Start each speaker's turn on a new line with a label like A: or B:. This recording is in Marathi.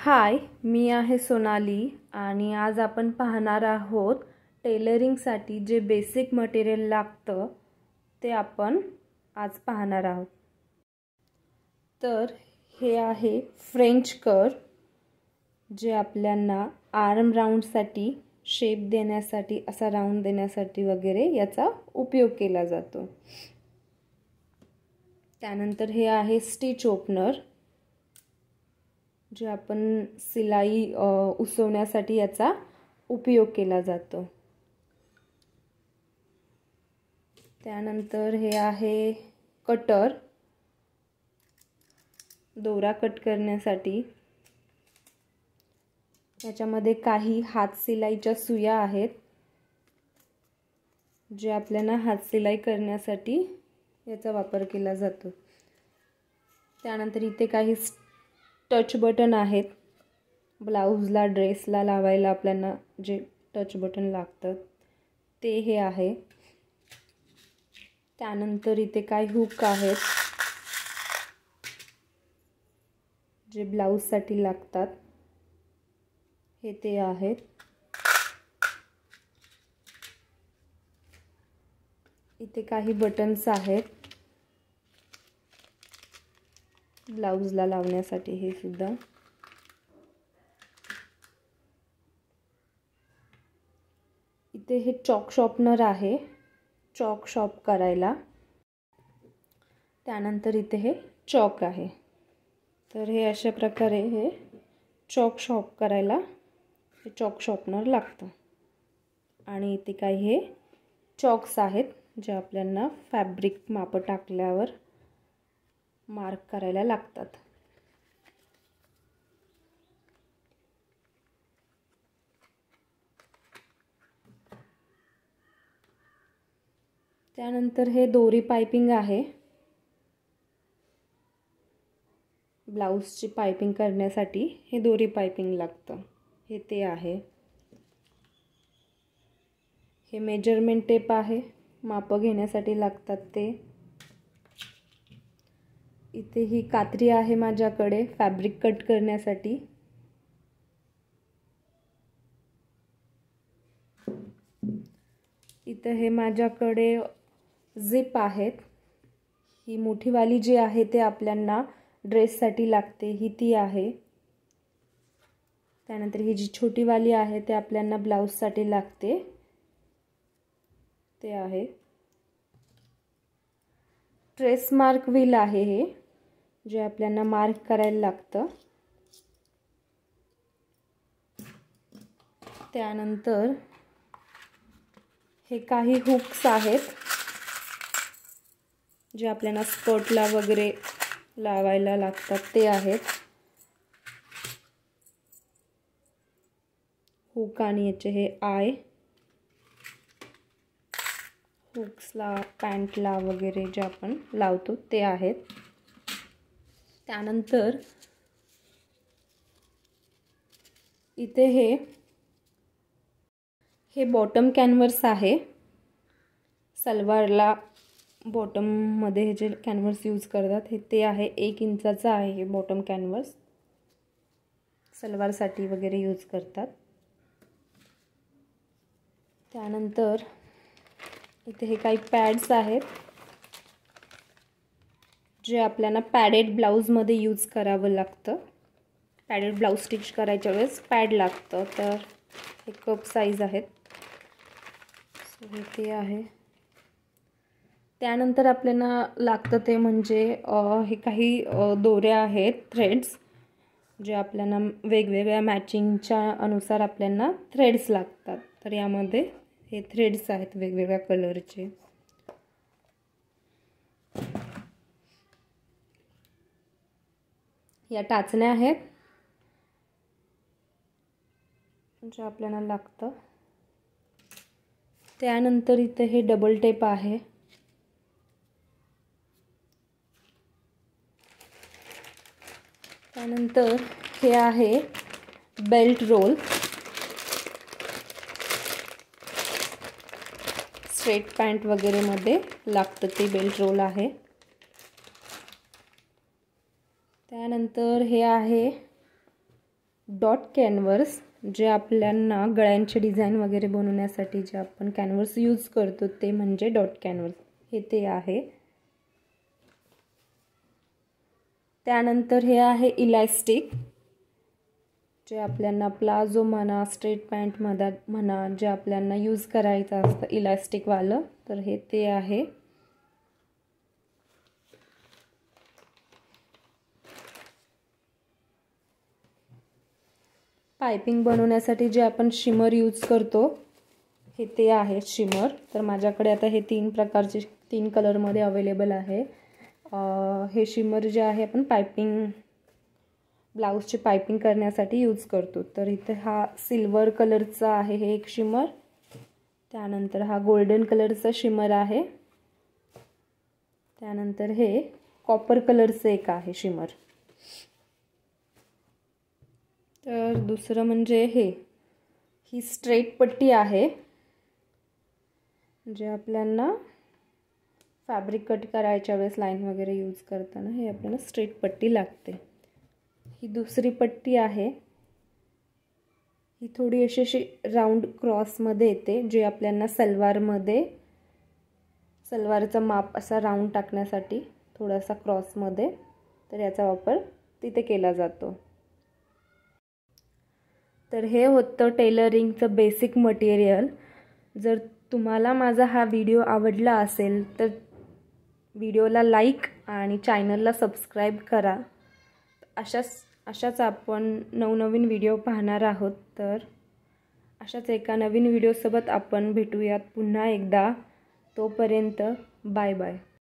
A: हाय, मी आहे सोनाली आणि आज आपण पाहणार आहोत टेलरिंगसाठी जे बेसिक मटेरियल लागतं ते आपण आज पाहणार आहोत। तर हे आहे फ्रेंच कर्व, जे आपल्याला आर्म राऊंडसाठी शेप देण्यासाठी, असा राऊंड देण्यासाठी वगैरे याचा उपयोग केला जातो। त्यानंतर हे आहे स्टिच ओपनर, जे आपण सिलाई उसवण्यासाठी याचा उपयोग केला जातो। त्यानंतर हे आहे कटर, दोरा कट करण्यासाठी। याच्यामध्ये काही हात सिलाईच्या सुया आहेत, जे आपल्याला हात सिलाई करण्यासाठी याचा वापर केला जातो। त्यानंतर इथे काही टच बटन आहेत, ब्लाउजला ड्रेसला लावायला आपल्याला जे टच बटन लागतात ते हे आहे। त्यानंतर इथे काही हुक आहेत, जे ब्लाउजसाठी लागतात, हे ते आहेत। इथे काही बटन्स आहेत ब्लाउजला लावण्यासाठी, हे सुद्धा। इथे हे चॉक शॉर्पनर आहे, चॉक शॉर्प करायला। त्यानंतर इथे हे चॉक आहे। तर हे अशा प्रकारे हे चॉक शॉर्प करायला हे चॉक शॉर्पनर लागतं। आणि इथे काही हे चॉक्स आहेत, जे आपल्याला फॅब्रिक माप टाकल्यावर मार्क करायला लागतात। त्यानंतर हे दोरी पाइपिंग आहे, ब्लाउजची पाइपिंग करण्यासाठी हे दोरी पाइपिंग लागतं, हे ते आहे। हे मेजरमेंट टेप आहे, माप घेण्यासाठी लागतात ते। इथे ही कात्री आहे माझ्याकडे फॅब्रिक कट करण्यासाठी। इथे हे माझ्याकडे झिप आहेत, ही मोठीवाली जी आहे ते आपल्याला ड्रेससाठी लागते, ही ती आहे। त्यानंतर ही जी छोटीवाली आहे ते आपल्याला ब्लाउजसाठी लागते, ते आहे। ट्रेस मार्क व्हील आहे हे, जे आपल्याला मार्क करायला लागतं। त्यानंतर हे काही हुक्स आहेत, जे आपल्याला स्कर्टला वगैरे लावायला लागतात, ते आहेत। हुक आणि याचे हे आय, हुक्सला पॅन्टला वगैरे जे आपण लावतो ते आहेत। त्यानंतर इथे हे बॉटम कॅनव्हास आहे, सलवारला बॉटम मध्ये हे जे कॅनव्हास यूज करतात हे ते आहे। 1 इंचाचा आहे हे बॉटम कॅनव्हास, सलवारसाठी वगैरे यूज करतात। त्यानंतर इथे हे काही पॅड्स आहेत, जे आपल्याला पॅडेड ब्लाउजमध्ये यूज करावं लागतं। पॅडेड ब्लाउज स्टिच करायच्या वेळेस पॅड लागतं, तर हे कप साईज आहेत, हे ते आहे। त्यानंतर आपल्याला लागतं ते म्हणजे हे काही दोऱ्या आहेत, थ्रेड्स, जे आपल्याला वेगवेगळ्या मॅचिंगच्या अनुसार आपल्याला थ्रेड्स लागतात। तर यामध्ये हे थ्रेड्स आहेत वेगवेगळ्या कलरचे। या टाचण्या आहेत, जे आपल्याला लागतं। त्यानंतर इथे हे डबल टेप आहे। त्यानंतर हे आहे बेल्ट रोल, स्ट्रेट पॅन्ट वगैरे मध्ये लागतं ते बेल्ट रोल आहे। त्यानंतर हे आहे डॉट कॅनव्हस, जे आपल्याला गळ्यांचे डिझाईन वगैरे बनवण्यासाठी जे आपण कॅनव्हस यूज करतो ते म्हणजे डॉट कॅनव्हस, हे ते आहे. त्यानंतर हे आहे इलॅस्टिक, जे आपल्याला प्लाझो म्हणा, स्ट्रेट पॅन्ट म्हणा, जे आपल्याला यूज करायचं असतं इलॅस्टिकवालं, तर हे ते आहे. पायपिंग बनवण्यासाठी जे आपण शिमर यूज करतो हे ते आहे शिमर. तर माझ्याकडे आता हे 3 प्रकारचे 3 कलरमध्ये अवेलेबल आहे. हे शिमर जे आहे आपण ब्लाऊजची पायपिंग करण्यासाठी यूज करतो. तर इथे हा सिल्वर कलरचा आहे हे एक शिमर, त्यानंतर हा गोल्डन कलरचा शिमर आहे, त्यानंतर हे कॉपर कलरचं एक आहे शिमर. तर दुसरं म्हणजे ही स्ट्रेट पट्टी आहे, जे आपल्याला फॅब्रिक कट करायच्या वेळेस लाईन वगैरे यूज करताना हे आपल्याला स्ट्रेट पट्टी लागते. ही दुसरी पट्टी आहे, ही थोडी अशी राऊंड क्रॉसमध्ये येते, जे आपल्याला सलवारचा माप असा राऊंड टाकण्यासाठी थोडासा क्रॉसमध्ये, तर याचा वापर तिथे केला जातो. तर हे होतं टेलरिंगचं बेसिक मटेरियल. जर तुम्हाला माझा हा व्हिडिओ आवडला असेल तर व्हिडिओला लाईक आणि चॅनलला सबस्क्राईब करा. अशाच आपण नवनवीन व्हिडिओ पाहणार आहोत. तर अशाच एका नवीन व्हिडिओसोबत आपण भेटूयात पुन्हा एकदा. तोपर्यंत बाय बाय.